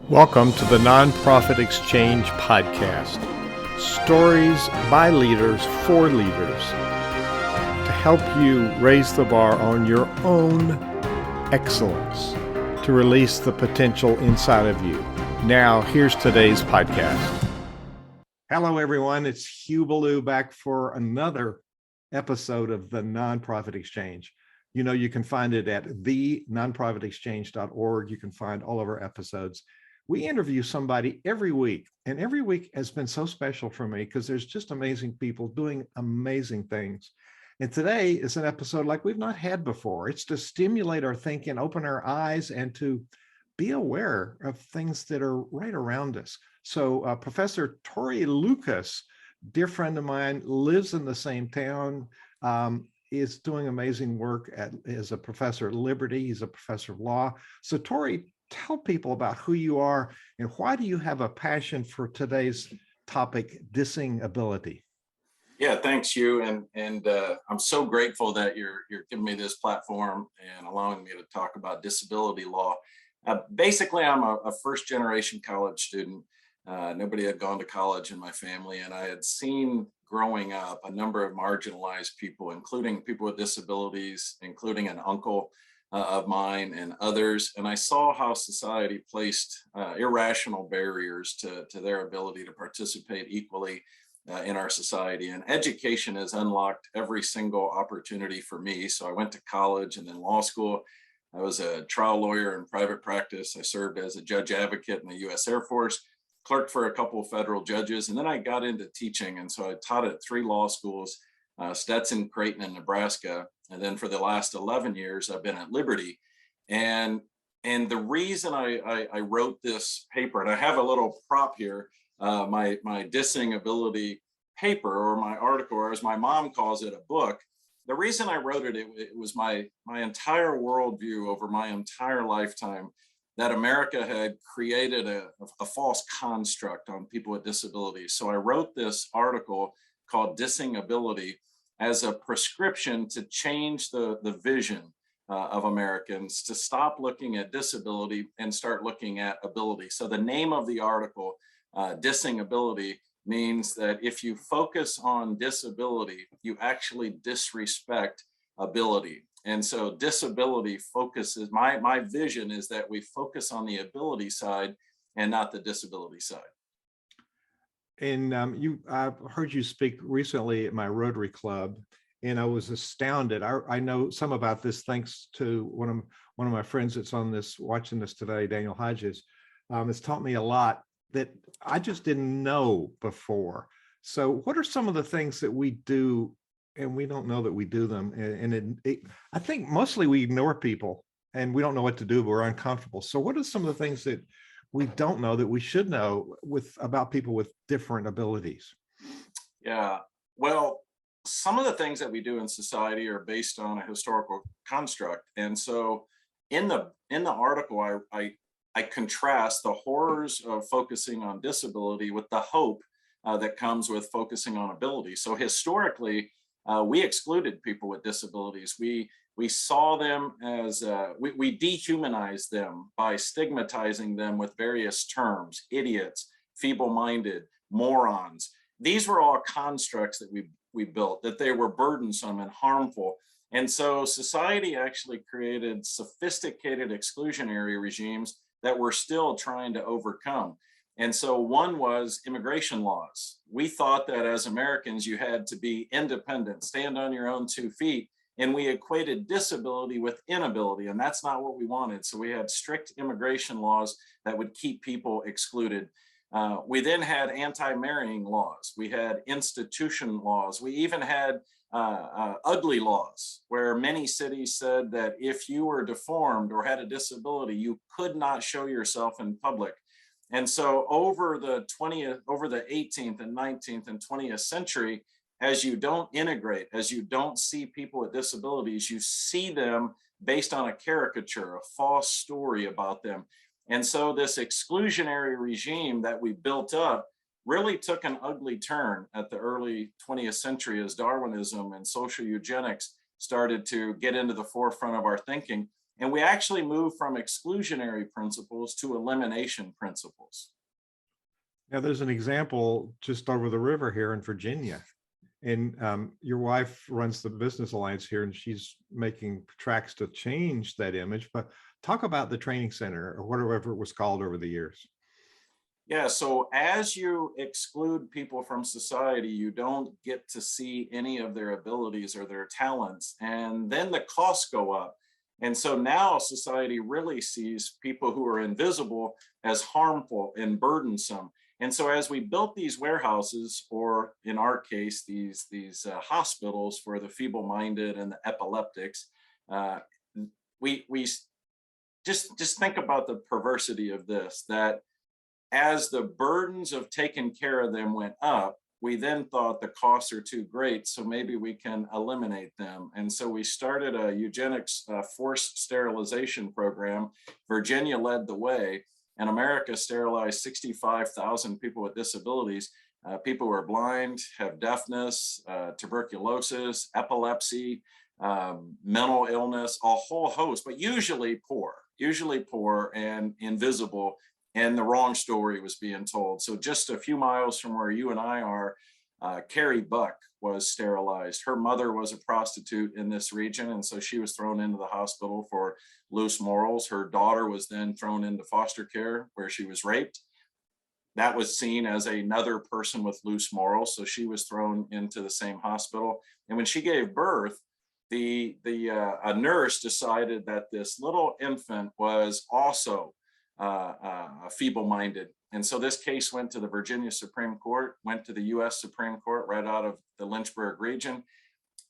Welcome to the Nonprofit Exchange Podcast. Stories by leaders for leaders to help you raise the bar on your own excellence, to release the potential inside of you. Now, here's today's podcast. Hello, everyone. It's Hugh Ballou back for another episode of the Nonprofit Exchange. You know, you can find it at thenonprofitexchange.org. You can find all of our episodes. We interview somebody every week, and every week has been so special for me because there's just amazing people doing amazing things. And today is an episode like we've not had before. It's to stimulate our thinking, open our eyes, and to be aware of things that are right around us. So Professor Tory Lucas, dear friend of mine, lives in the same town, is doing amazing work as a professor at Liberty. He's a professor of law. So Tory, tell people about who you are and why do you have a passion for today's topic, dissing ability? Yeah, thanks, Hugh. And I'm so grateful that you're giving me this platform and allowing me to talk about disability law. Basically, I'm a first generation college student. Nobody had gone to college in my family, and I had seen growing up a number of marginalized people, including people with disabilities, including an uncle of mine and others. And I saw how society placed irrational barriers to their ability to participate equally in our society. And education has unlocked every single opportunity for me. So I went to college and then law school. I was a trial lawyer in private practice. I served as a judge advocate in the U.S. Air Force, clerked for a couple of federal judges, and then I got into teaching. And so I taught at 3 law schools, Stetson, Creighton, and Nebraska. And then for the last 11 years, I've been at Liberty. And the reason I wrote this paper, and I have a little prop here, my dissing ability paper, or my article, or as my mom calls it, a book. The reason I wrote it, it was my entire worldview over my entire lifetime that America had created a false construct on people with disabilities. So I wrote this article called Dissing Ability as a prescription to change the vision of Americans, to stop looking at disability and start looking at ability. So the name of the article, Dissing Ability, means that if you focus on disability, you actually disrespect ability. And so disability focuses, my vision is that we focus on the ability side and not the disability side. And I've heard you speak recently at my Rotary Club, and I was astounded. I know some about this thanks to one of my friends that's watching this today, Daniel Hodges. Has taught me a lot that I just didn't know before. So what are some of the things that we do and we don't know that we do them? And I think mostly we ignore people and we don't know what to do, but we're uncomfortable. So what are some of the things that we don't know that we should know about people with different abilities? Yeah, well, some of the things that we do in society are based on a historical construct. And so in the article, I contrast the horrors of focusing on disability with the hope that comes with focusing on ability. So historically, we excluded people with disabilities. We saw them as, we dehumanized them by stigmatizing them with various terms: idiots, feeble-minded, morons. These were all constructs that we built, that they were burdensome and harmful. And so society actually created sophisticated exclusionary regimes that we're still trying to overcome. And so one was immigration laws. We thought that as Americans, you had to be independent, stand on your own 2 feet, and we equated disability with inability, and that's not what we wanted. So we had strict immigration laws that would keep people excluded. We then had anti-marrying laws. We had institution laws. We even had ugly laws, where many cities said that if you were deformed or had a disability, you could not show yourself in public. And so over the 18th and 19th and 20th century, as you don't integrate, as you don't see people with disabilities, you see them based on a caricature, a false story about them. And so this exclusionary regime that we built up really took an ugly turn at the early 20th century as Darwinism and social eugenics started to get into the forefront of our thinking. And we actually moved from exclusionary principles to elimination principles. Now, there's an example just over the river here in Virginia. And your wife runs the Business Alliance here, and she's making tracks to change that image. But talk about the training center or whatever it was called over the years. Yeah, so as you exclude people from society, you don't get to see any of their abilities or their talents, and then the costs go up. And so now society really sees people who are invisible as harmful and burdensome. And so as we built these warehouses, or in our case, these hospitals for the feeble-minded and the epileptics, we just think about the perversity of this, that as the burdens of taking care of them went up, we then thought the costs are too great, so maybe we can eliminate them. And so we started a eugenics forced sterilization program. Virginia led the way, and America sterilized 65,000 people with disabilities. People who are blind, have deafness, tuberculosis, epilepsy, mental illness, a whole host, but usually poor and invisible. And the wrong story was being told. So just a few miles from where you and I are, Carrie Buck was sterilized. Her mother was a prostitute in this region, and so she was thrown into the hospital for loose morals. Her daughter was then thrown into foster care where she was raped. That was seen as another person with loose morals, so she was thrown into the same hospital. And when she gave birth, a nurse decided that this little infant was also feeble-minded. And so this case went to the Virginia Supreme Court, went to the US Supreme Court right out of the Lynchburg region.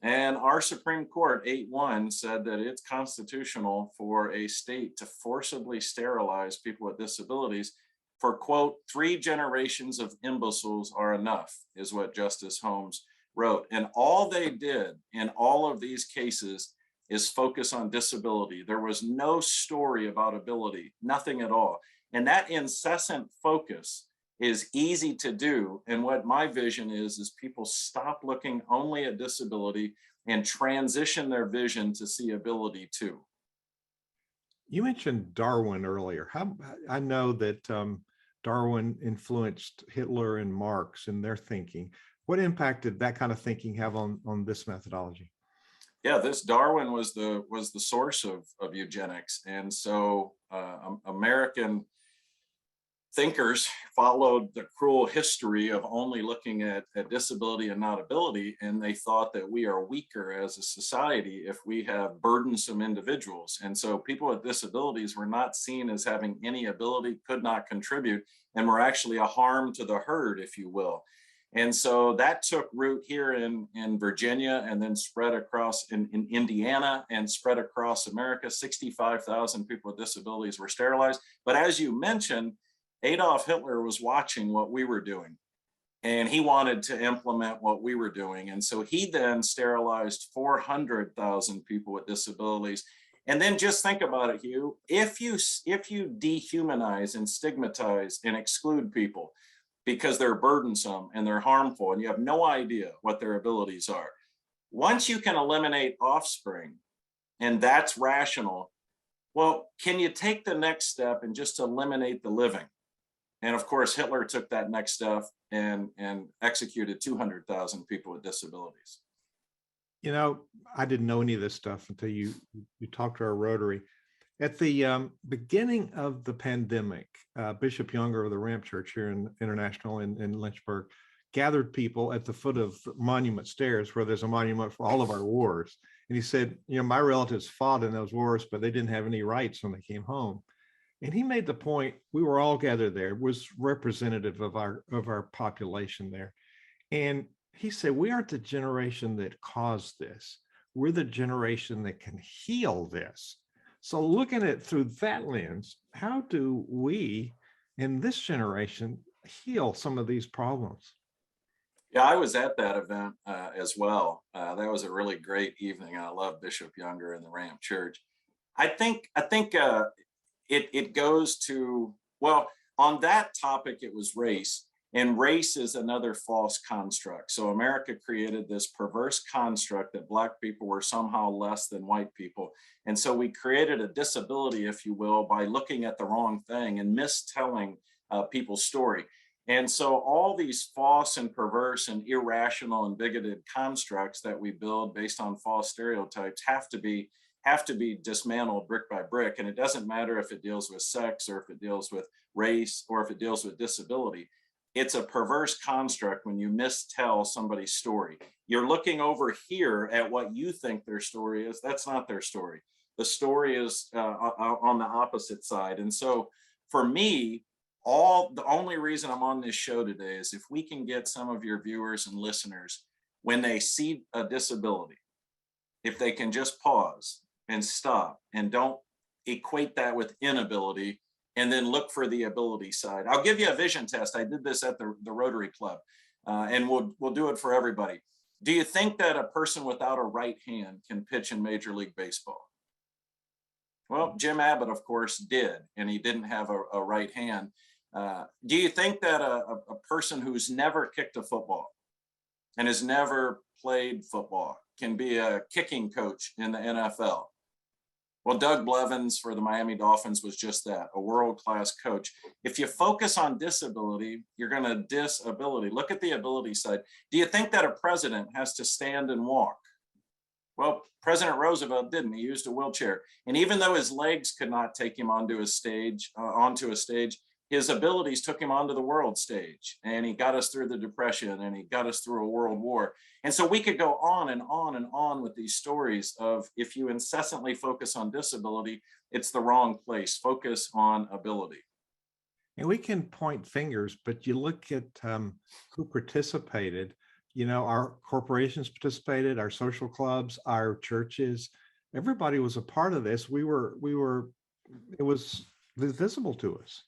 And our Supreme Court 8-1 said that it's constitutional for a state to forcibly sterilize people with disabilities for, quote, 3 generations of imbeciles are enough, is what Justice Holmes wrote. And all they did in all of these cases is focus on disability. There was no story about ability, nothing at all. And that incessant focus is easy to do. And what my vision is people stop looking only at disability and transition their vision to see ability too. You mentioned Darwin earlier. I know that Darwin influenced Hitler and Marx in their thinking. What impact did that kind of thinking have on this methodology? Yeah, this Darwin was the source of eugenics. And so American thinkers followed the cruel history of only looking at disability and not ability, and they thought that we are weaker as a society if we have burdensome individuals. And so people with disabilities were not seen as having any ability, could not contribute, and were actually a harm to the herd, if you will. And so that took root here in Virginia, and then spread across in Indiana, and spread across America. 65,000 people with disabilities were sterilized. But as you mentioned, Adolf Hitler was watching what we were doing, and he wanted to implement what we were doing. And so he then sterilized 400,000 people with disabilities. And then just think about it, Hugh, if you dehumanize and stigmatize and exclude people because they're burdensome and they're harmful and you have no idea what their abilities are, once you can eliminate offspring, and that's rational, well, can you take the next step and just eliminate the living? And of course, Hitler took that next step and executed 200,000 people with disabilities. You know, I didn't know any of this stuff until you talked to our Rotary. At the beginning of the pandemic, Bishop Younger of the Ramp Church here in International in Lynchburg gathered people at the foot of Monument Stairs, where there's a monument for all of our wars. And he said, you know, my relatives fought in those wars, but they didn't have any rights when they came home. And he made the point, we were all gathered there, was representative of our population there. And he said, we aren't the generation that caused this. We're the generation that can heal this. So looking at it through that lens, how do we in this generation heal some of these problems? Yeah, I was at that event as well. That was a really great evening. I love Bishop Younger and the Ramp Church. I think it goes to, well, on that topic, it was race. And race is another false construct. So America created this perverse construct that Black people were somehow less than white people. And so we created a disability, if you will, by looking at the wrong thing and mistelling people's story. And so all these false and perverse and irrational and bigoted constructs that we build based on false stereotypes have to be dismantled brick by brick. And it doesn't matter if it deals with sex or if it deals with race or if it deals with disability. It's a perverse construct when you mistell somebody's story. You're looking over here at what you think their story is. That's not their story. The story is on the opposite side. And so for me, the only reason I'm on this show today is if we can get some of your viewers and listeners, when they see a disability, if they can just pause and stop and don't equate that with inability, and then look for the ability side. I'll give you a vision test. I did this at the Rotary Club, and we'll do it for everybody. Do you think that a person without a right hand can pitch in Major League Baseball? Well, Jim Abbott, of course, did, and he didn't have a right hand. Do you think that a person who's never kicked a football and has never played football can be a kicking coach in the NFL? Well, Doug Blevins for the Miami Dolphins was just that, a world-class coach. If you focus on disability, you're going to disability. Look at the ability side. Do you think that a president has to stand and walk? Well, President Roosevelt didn't. He used a wheelchair. And even though his legs could not take him onto a stage, his abilities took him onto the world stage, and he got us through the Depression, and he got us through a world war. And so we could go on and on and on with these stories of, if you incessantly focus on disability, it's the wrong place. Focus on ability. And we can point fingers, but you look at who participated. You know, our corporations participated, our social clubs, our churches. Everybody was a part of this. It was visible to us.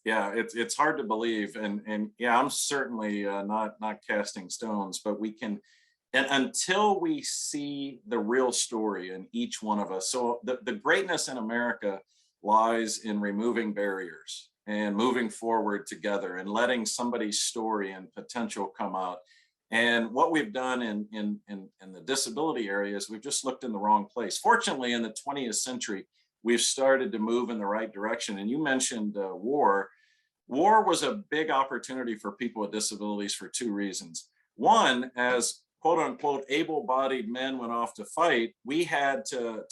Yeah, it's hard to believe, and yeah, I'm certainly not casting stones, but we can, and until we see the real story in each one of us. So the greatness in America lies in removing barriers and moving forward together and letting somebody's story and potential come out. And what we've done in the disability area is we've just looked in the wrong place. Fortunately, in the 20th century, we've started to move in the right direction. And you mentioned war. War was a big opportunity for people with disabilities for two reasons. One, as quote unquote able-bodied men went off to fight, we had to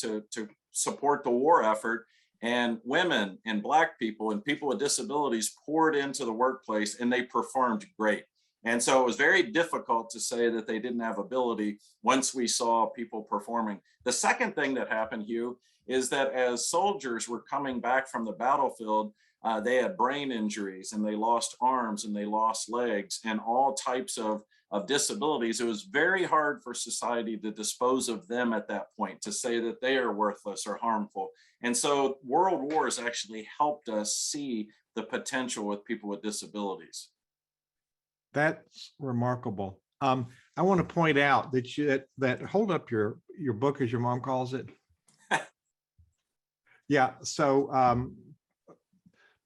support the war effort, and women and Black people and people with disabilities poured into the workplace, and they performed great. And so it was very difficult to say that they didn't have ability once we saw people performing. The second thing that happened, Hugh, is that as soldiers were coming back from the battlefield, they had brain injuries, and they lost arms, and they lost legs, and all types of disabilities. It was very hard for society to dispose of them at that point, to say that they are worthless or harmful. And so world wars actually helped us see the potential with people with disabilities. That's remarkable. I want to point out that hold up your book, as your mom calls it. Yeah. So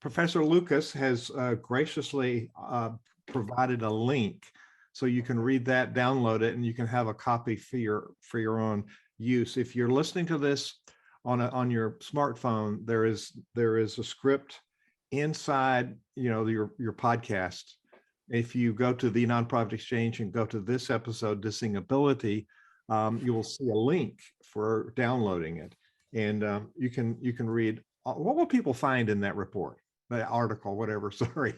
Professor Lucas has graciously provided a link, so you can read that, download it, and you can have a copy for your own use. If you're listening to this on your smartphone, there is a script inside, your podcast. If you go to the Nonprofit Exchange and go to this episode, Dissing Ability, you will see a link for downloading it, and you can read. What will people find in that report, the article, whatever? Sorry.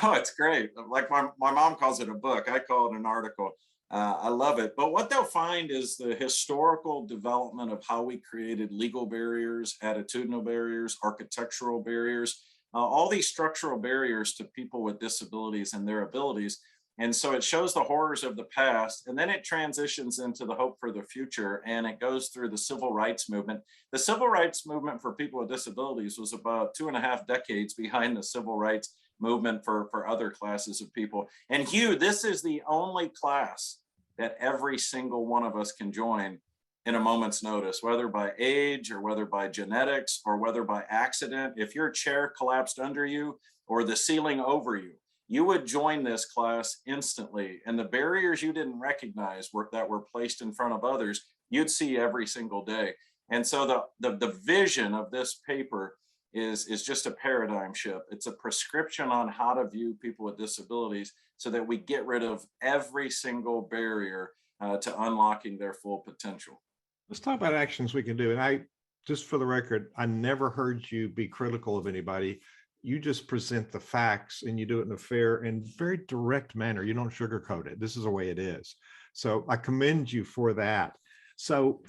Oh, it's great. Like my mom calls it a book. I call it an article. I love it. But what they'll find is the historical development of how we created legal barriers, attitudinal barriers, architectural barriers, all these structural barriers to people with disabilities and their abilities. And so it shows the horrors of the past, and then it transitions into the hope for the future, and it goes through the civil rights movement. The civil rights movement for people with disabilities was about 2.5 decades behind the civil rights movement for other classes of people. And Hugh, this is the only class that every single one of us can join. in a moment's notice, whether by age or whether by genetics or whether by accident. If your chair collapsed under you or the ceiling over you, you would join this class instantly. And the barriers you didn't recognize that were placed in front of others, you'd see every single day. And so the vision of this paper is just a paradigm shift. It's a prescription on how to view people with disabilities so that we get rid of every single barrier to unlocking their full potential. Let's talk about actions we can do. And just for the record, I never heard you be critical of anybody. You just present the facts and you do it in a fair and very direct manner. You don't sugarcoat it. This is the way it is. So I commend you for that. So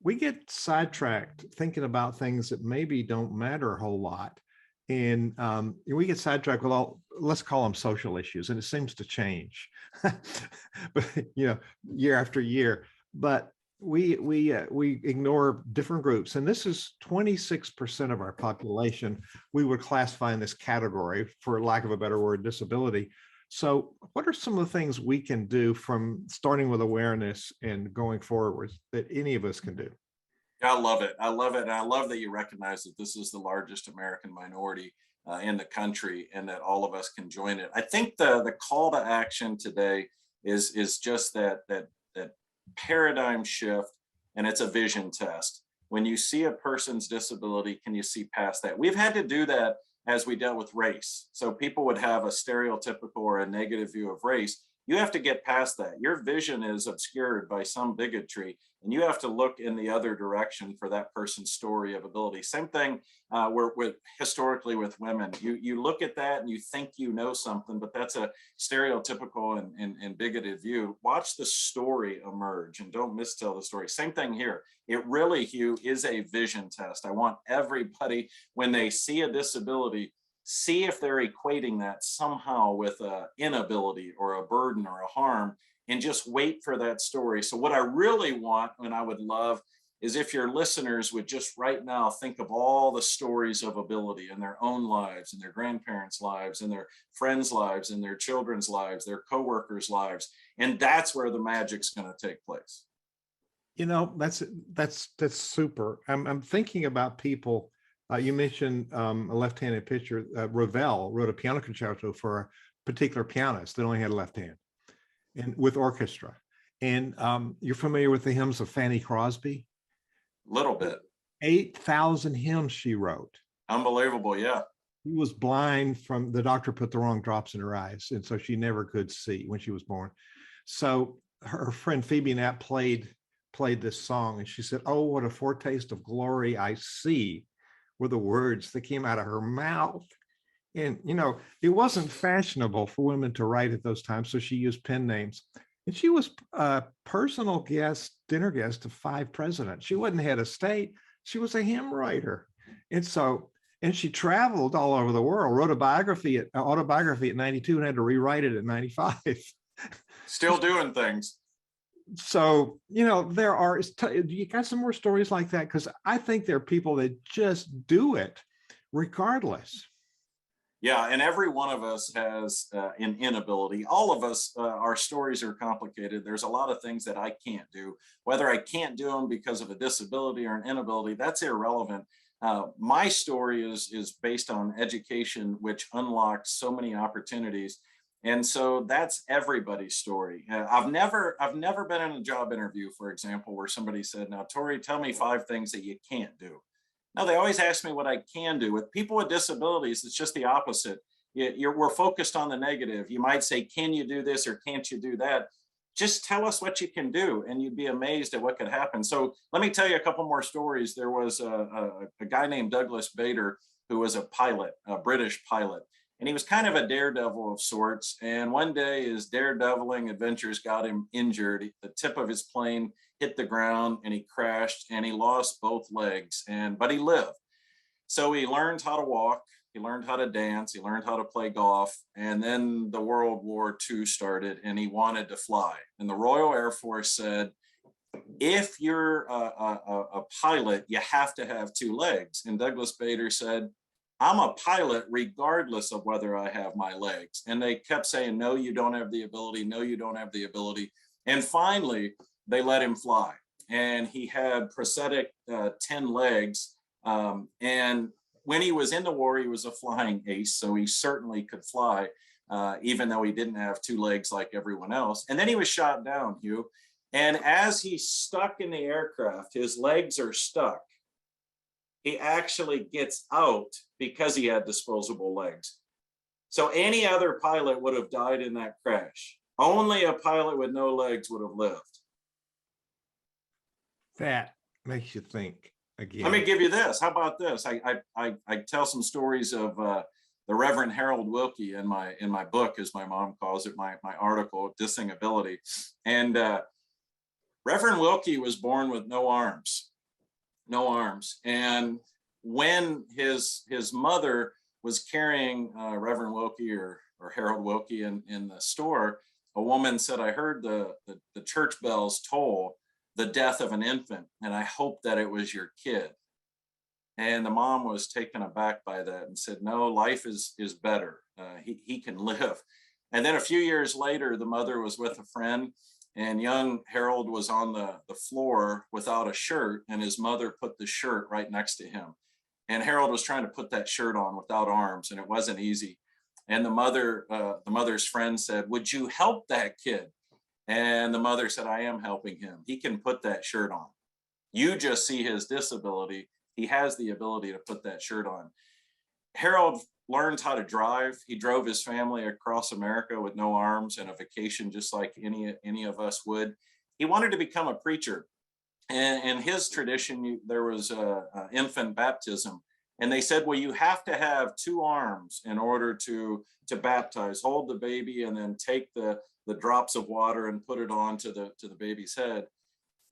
we get sidetracked thinking about things that maybe don't matter a whole lot. And we get sidetracked with let's call them social issues. And it seems to change, but year after year. But we ignore different groups, and this is 26% of our population we would classify in this category, for lack of a better word, disability. So what are some of the things we can do, from starting with awareness and going forward, that any of us can do? I love it. I love it. And I love that you recognize that this is the largest American minority in the country, and that all of us can join it. I think the call to action today is just that paradigm shift, and it's a vision test. When you see a person's disability, can you see past that? We've had to do that as we dealt with race. So people would have a stereotypical or a negative view of race. You have to get past that. Your vision is obscured by some bigotry, and you have to look in the other direction for that person's story of ability. Same thing historically with women. You look at that and you think you know something, but that's a stereotypical and bigoted view. Watch the story emerge and don't mistell the story. Same thing here. It really, Hugh, is a vision test. I want everybody, when they see a disability, see if they're equating that somehow with an inability or a burden or a harm, and just wait for that story. So what I really want, and I would love, is if your listeners would just right now think of all the stories of ability in their own lives, and their grandparents' lives, and their friends' lives, and their children's lives, their coworkers' lives. And that's where the magic's going to take place. That's super. I'm thinking about people. You mentioned a left-handed pitcher. Ravel wrote a piano concerto for a particular pianist that only had a left hand, and with orchestra. And you're familiar with the hymns of Fanny Crosby? A little bit. 8,000 hymns she wrote. Unbelievable, yeah. She was blind from the doctor put the wrong drops in her eyes, and so she never could see when she was born. So her friend Phoebe Knapp played this song, and she said, "Oh, what a foretaste of glory I see," were the words that came out of her mouth. And, it wasn't fashionable for women to write at those times, so she used pen names. And she was a personal guest, dinner guest of 5 presidents. She wasn't head of state. She was a hymn writer. And she traveled all over the world, wrote autobiography at 92 and had to rewrite it at 95. Still doing things. So, you got some more stories like that? Because I think there are people that just do it regardless. Yeah, and every one of us has an inability. All of us, our stories are complicated. There's a lot of things that I can't do. Whether I can't do them because of a disability or an inability, that's irrelevant. My story is based on education, which unlocks so many opportunities. And so that's everybody's story. I've never been in a job interview, for example, where somebody said, "Now, Tory, tell me 5 things that you can't do." No, they always ask me what I can do. With people with disabilities, it's just the opposite. We're focused on the negative. You might say, "Can you do this?" or "Can't you do that?" Just tell us what you can do, and you'd be amazed at what could happen. So let me tell you a couple more stories. There was a guy named Douglas Bader, who was a pilot, a British pilot. And he was kind of a daredevil of sorts. And one day his daredeviling adventures got him injured. The tip of his plane hit the ground and he crashed and he lost both legs. But he lived. So he learned how to walk. He learned how to dance. He learned how to play golf. And then the World War II started and he wanted to fly. And the Royal Air Force said, "If you're a pilot, you have to have 2 legs." And Douglas Bader said, "I'm a pilot regardless of whether I have my legs." And they kept saying, "No, you don't have the ability. No, you don't have the ability." And finally, they let him fly. and he had prosthetic 10 legs. And when he was in the war, he was a flying ace, so he certainly could fly, even though he didn't have 2 legs like everyone else. And then he was shot down, Hugh. And as he's stuck in the aircraft, his legs are stuck. He actually gets out because he had disposable legs. So any other pilot would have died in that crash. Only a pilot with no legs would have lived. That makes you think again. Let me give you this. How about this? I tell some stories of the Reverend Harold Wilkie in my book, as my mom calls it, my article, Dissing Ability. And Reverend Wilkie was born with no arms. And when his mother was carrying Reverend Wilkie or Harold Wilkie in the store, a woman said, "I heard the church bells toll the death of an infant, and I hope that it was your kid." And the mom was taken aback by that and said, "No, life is better. He can live." And then a few years later, the mother was with a friend, and young Harold was on the floor without a shirt, and his mother put the shirt right next to him. And Harold was trying to put that shirt on without arms, and it wasn't easy. And the mother's friend said, "Would you help that kid?" And the mother said, "I am helping him. He can put that shirt on. You just see his disability. He has the ability to put that shirt on." Harold learned how to drive. He drove his family across America with no arms and a vacation just like any of us would. He wanted to become a preacher. And in his tradition, there was infant baptism. And they said, well, you have to have 2 arms in order to baptize, hold the baby, and then take the drops of water and put it on to the baby's head.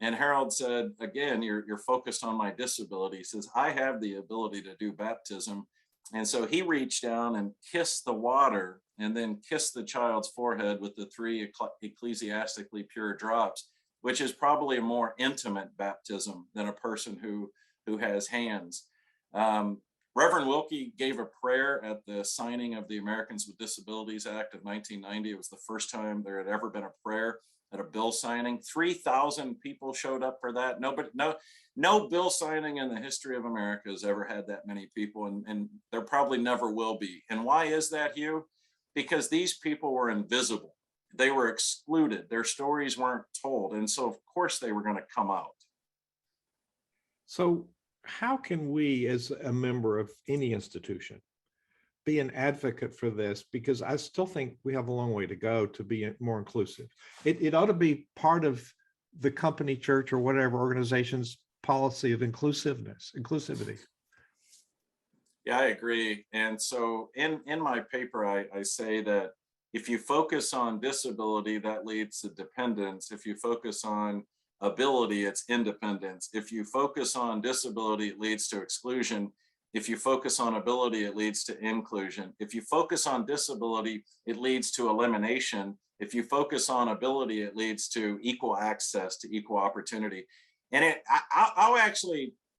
And Harold said, again, you're focused on my disability. He says, I have the ability to do baptism. And so he reached down and kissed the water and then kissed the child's forehead with the 3 ecclesiastically pure drops, which is probably a more intimate baptism than a person who has hands. Reverend Wilkie gave a prayer at the signing of the Americans with Disabilities Act of 1990. It was the first time there had ever been a prayer at a bill signing. 3,000 people showed up for that. No bill signing in the history of America has ever had that many people, and there probably never will be. And why is that, Hugh? Because these people were invisible. They were excluded. Their stories weren't told. And so, of course, they were going to come out. So how can we, as a member of any institution, be an advocate for this? Because I still think we have a long way to go to be more inclusive. It ought to be part of the company, church, or whatever organization's policy of inclusivity. Yeah, I agree. And so in my paper, I say that if you focus on disability, that leads to dependence. If you focus on ability, it's independence. If you focus on disability, it leads to exclusion. If you focus on ability, it leads to inclusion. If you focus on disability, it leads to elimination. If you focus on ability, it leads to equal access, to equal opportunity. And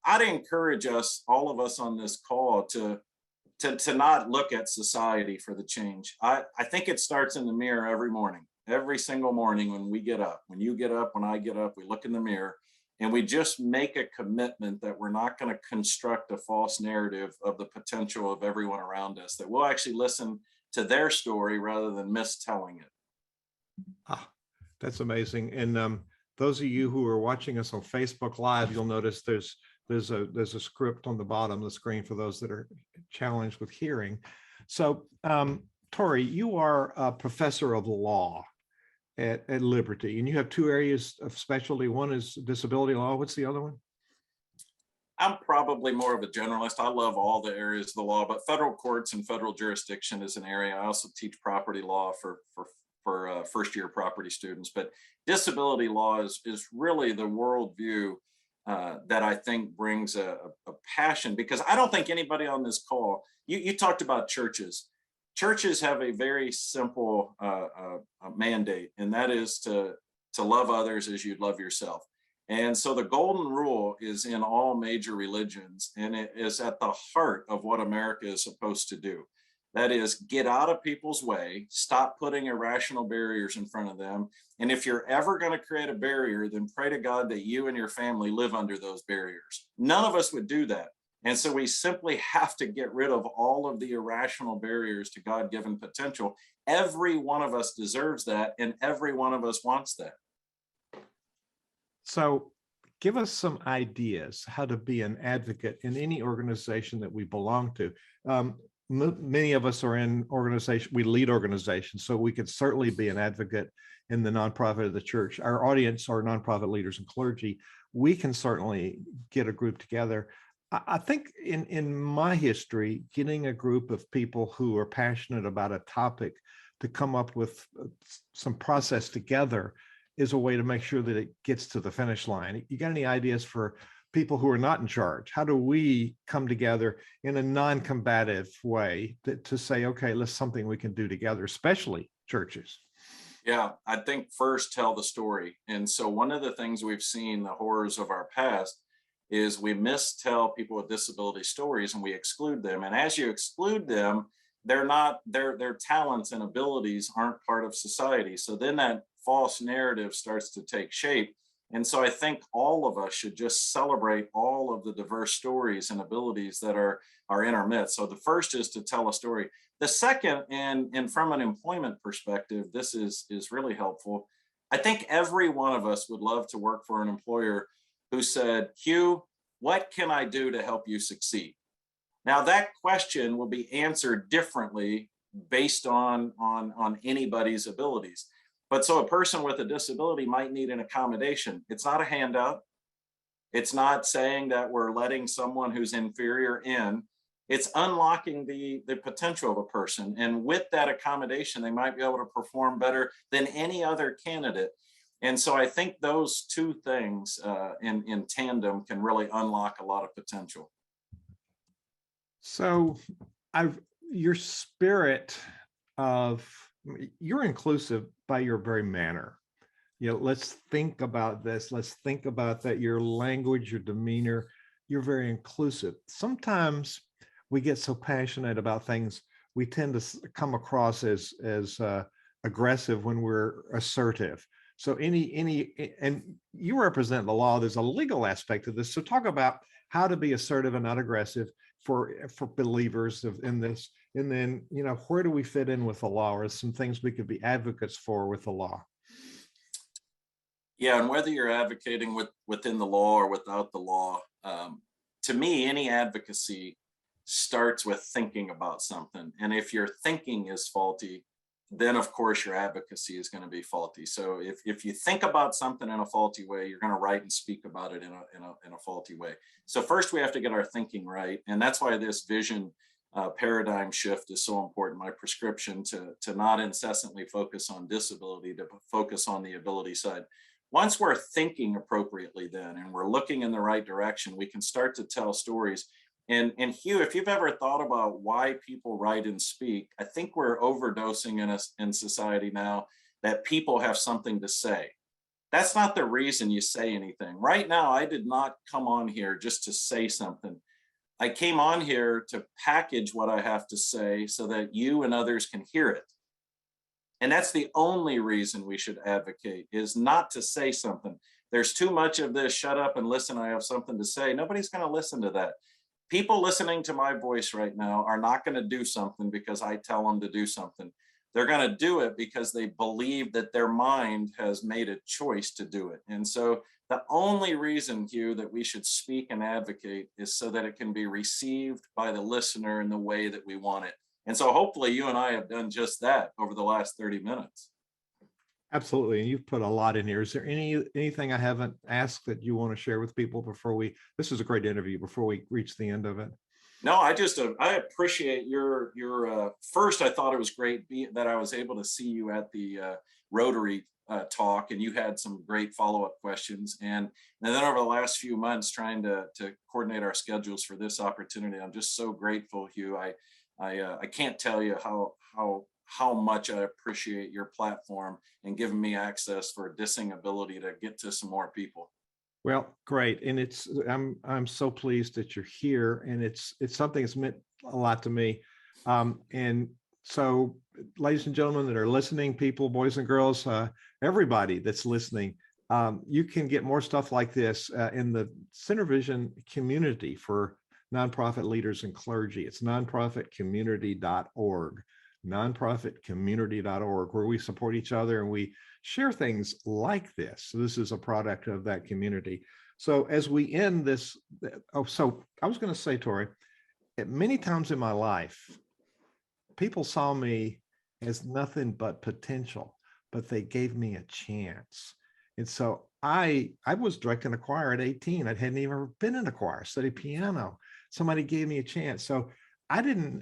I'd encourage us, all of us on this call, to not look at society for the change. I think it starts in the mirror every morning, every single morning when we get up. When you get up, when I get up, we look in the mirror and we just make a commitment that we're not going to construct a false narrative of the potential of everyone around us, that we'll actually listen to their story rather than mistelling it. That's amazing. And those of you who are watching us on Facebook Live, you'll notice there's a script on the bottom of the screen for those that are challenged with hearing. So, Tory, you are a professor of law at Liberty, and you have 2 areas of specialty. One is disability law. What's the other one? I'm probably more of a generalist. I love all the areas of the law, but federal courts and federal jurisdiction is an area. I also teach property law for first-year property students. But disability law is really the worldview that I think brings a passion, because I don't think anybody on this call, you talked about churches. Churches have a very simple mandate, and that is to love others as you'd love yourself. And so the golden rule is in all major religions, and it is at the heart of what America is supposed to do. That is, get out of people's way, stop putting irrational barriers in front of them. And if you're ever going to create a barrier, then pray to God that you and your family live under those barriers. None of us would do that. And so we simply have to get rid of all of the irrational barriers to God-given potential. Every one of us deserves that, and every one of us wants that. So give us some ideas how to be an advocate in any organization that we belong to. Many of us are in organization, we lead organizations, so we could certainly be an advocate in the nonprofit of the church. Our audience are nonprofit leaders and clergy. We can certainly get a group together. I think in my history, getting a group of people who are passionate about a topic to come up with some process together is a way to make sure that it gets to the finish line. You got any ideas for people who are not in charge? How do we come together in a non-combative way to say, okay, let's something we can do together, especially churches? Yeah, I think first tell the story. And so one of the things we've seen, the horrors of our past, is we mistell people with disability stories and we exclude them. And as you exclude them, they're not, their talents and abilities aren't part of society. So then that false narrative starts to take shape. And so I think all of us should just celebrate all of the diverse stories and abilities that are in our midst. So the first is to tell a story. The second, and from an employment perspective, this is really helpful. I think every one of us would love to work for an employer who said, Hugh, what can I do to help you succeed? Now that question will be answered differently based on anybody's abilities. But so a person with a disability might need an accommodation. It's not a handout. It's not saying that we're letting someone who's inferior in. It's unlocking the potential of a person. And with that accommodation, they might be able to perform better than any other candidate. And so I think those two things in tandem can really unlock a lot of potential. So your spirit of, you're inclusive by your very manner. Let's think about this. Let's think about that. Your language, your demeanor, you're very inclusive. Sometimes we get so passionate about things, we tend to come across as aggressive when we're assertive. So and you represent the law. There's a legal aspect of this. So talk about how to be assertive and not aggressive for believers in this. And then, where do we fit in with the law, or some things we could be advocates for with the law? Yeah, and whether you're advocating within the law or without the law, to me, any advocacy starts with thinking about something. And if your thinking is faulty, then of course your advocacy is going to be faulty. So if you think about something in a faulty way, you're going to write and speak about it in a faulty way. So first we have to get our thinking right. And that's why this vision paradigm shift is so important. My prescription to not incessantly focus on disability, to focus on the ability side. Once we're thinking appropriately then, and we're looking in the right direction, we can start to tell stories. And Hugh, if you've ever thought about why people write and speak, I think we're overdosing in society now that people have something to say. That's not the reason you say anything. Right now, I did not come on here just to say something. I came on here to package what I have to say so that you and others can hear it. And that's the only reason we should advocate, is not to say something. There's too much of this, shut up and listen, I have something to say. Nobody's going to listen to that. People listening to my voice right now are not going to do something because I tell them to do something. They're going to do it because they believe that their mind has made a choice to do it. And so the only reason, Hugh, that we should speak and advocate is so that it can be received by the listener in the way that we want it. And so hopefully you and I have done just that over the last 30 minutes. Absolutely. And you've put a lot in here. Is there anything I haven't asked that you want to share with people before this is a great interview, before we reach the end of it? No, I appreciate your first, I thought it was great that I was able to see you at the Rotary talk, and you had some great follow-up questions. And then over the last few months, trying to coordinate our schedules for this opportunity, I'm just so grateful, Hugh. I can't tell you how much I appreciate your platform and giving me access for dissing ability to get to some more people. Well, great. And I'm so pleased that you're here, and it's something that's meant a lot to me. And so, ladies and gentlemen that are listening, people, boys and girls, everybody that's listening, you can get more stuff like this in the Center Vision community for nonprofit leaders and clergy. It's nonprofitcommunity.org, nonprofitcommunity.org, where we support each other and we share things like this. So this is a product of that community. So as we end this, so I was going to say, Tory, at many times in my life, people saw me as nothing but potential, but they gave me a chance. And so I was directing a choir at 18. I hadn't even been in a choir, studied piano. Somebody gave me a chance. So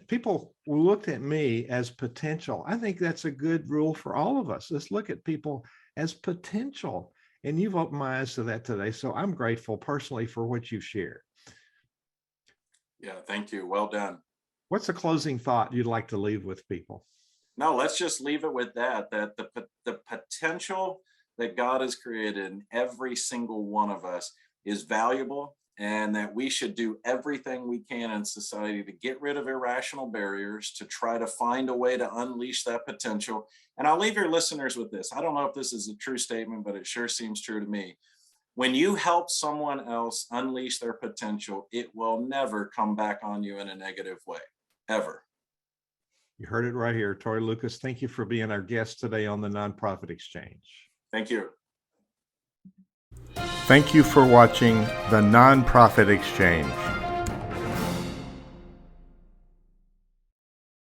people looked at me as potential. I think that's a good rule for all of us. Let's look at people as potential. And you've opened my eyes to that today. So I'm grateful personally for what you've shared. Yeah, thank you. Well done. What's a closing thought you'd like to leave with people? No, let's just leave it with that the potential that God has created in every single one of us is valuable, and that we should do everything we can in society to get rid of irrational barriers, to try to find a way to unleash that potential. And I'll leave your listeners with this. I don't know if this is a true statement, but it sure seems true to me. When you help someone else unleash their potential, it will never come back on you in a negative way, ever. You heard it right here. Tory Lucas, thank you for being our guest today on the Nonprofit Exchange. Thank you. Thank you for watching the Nonprofit Exchange.